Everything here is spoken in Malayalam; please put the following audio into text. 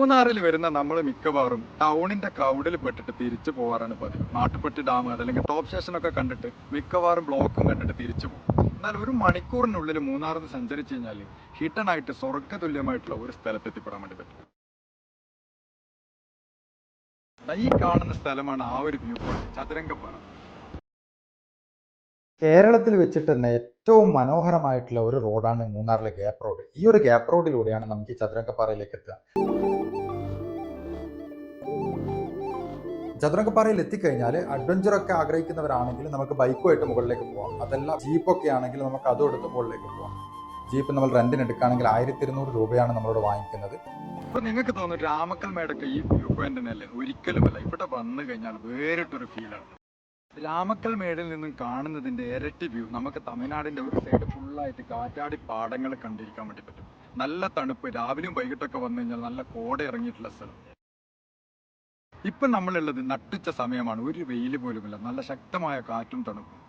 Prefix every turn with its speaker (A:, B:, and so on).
A: മൂന്നാറിൽ വരുന്ന നമ്മൾ മിക്കവാറും ടൗണിന്റെ ക്രൗഡിൽ പെട്ടിട്ട് തിരിച്ചു പോകാറാണ് പതിവ്. മാട്ടുപ്പെട്ടി ഡാം അല്ലെങ്കിൽ ടോപ്പ് സ്റ്റേഷനൊക്കെ കണ്ടിട്ട് മിക്കവാറും ബ്ലോക്കും കണ്ടിട്ട് തിരിച്ചു പോകും. എന്നാൽ ഒരു മണിക്കൂറിനുള്ളിൽ മൂന്നാറിൽ സഞ്ചരിച്ചു കഴിഞ്ഞാൽ ഹിഡൻ ആയിട്ട് സ്വർഗ്ഗതുല്യമായിട്ടുള്ള ഒരു സ്ഥലത്ത് എത്തിപ്പെടാൻ വേണ്ടി പറ്റും. ഈ കാണുന്ന സ്ഥലമാണ് ആ ഒരു വ്യൂ പോയിന്റ്, ചതുരംഗപ്പാറ.
B: കേരളത്തിൽ വെച്ചിട്ട് തന്നെ ഏറ്റവും മനോഹരമായിട്ടുള്ള ഒരു റോഡാണ് മൂന്നാറിലെ ഗ്യാപ്പ് റോഡ്. ഈ ഒരു ഗ്യാപ്പ് റോഡിലൂടെയാണ് നമുക്ക് ഈ ചതുരംഗപ്പാറയിലേക്ക് എത്തുക. ചതുരംഗപ്പാറയിൽ എത്തിക്കഴിഞ്ഞാൽ അഡ്വഞ്ചറൊക്കെ ആഗ്രഹിക്കുന്നവരാണെങ്കിൽ നമുക്ക് ബൈക്കുമായിട്ട് മുകളിലേക്ക് പോകാം. അതല്ല ജീപ്പൊക്കെ ആണെങ്കിൽ നമുക്ക് അതും എടുത്ത് മുകളിലേക്ക് പോകാം. ജീപ്പ് നമ്മൾ റെന്റിന് എടുക്കുകയാണെങ്കിൽ 1200 രൂപയാണ് നമ്മളോട് വാങ്ങിക്കുന്നത്.
A: അപ്പൊ നിങ്ങൾക്ക് തോന്നും രാമക്കൽ മേടൊക്കെ ഈ വ്യൂ പോയിന്റ് തന്നെയല്ലേ? ഒരിക്കലുമല്ല. ഇവിടെ വന്നു കഴിഞ്ഞാൽ വേറിട്ടൊരു ഫീലാണ്. രാമക്കൽ മേടിൽ നിന്നും കാണുന്നതിന്റെ ഇരട്ടി വ്യൂ നമുക്ക് തമിഴ്നാടിന്റെ ഒരു സൈഡ് ഫുള്ളായിട്ട് കാറ്റാടി പാടങ്ങൾ കണ്ടിരിക്കാൻ വേണ്ടി പറ്റും. നല്ല തണുപ്പ്, രാവിലെയും വൈകിട്ടൊക്കെ വന്നു കഴിഞ്ഞാൽ നല്ല കോട ഇറങ്ങിയിട്ടുള്ള സ്ഥലം. ഇപ്പം നമ്മളുള്ളത് നട്ടുച്ച സമയമാണ്, ഒരു വെയിൽ പോലുമില്ല, നല്ല ശക്തമായ കാറ്റും തണുപ്പും.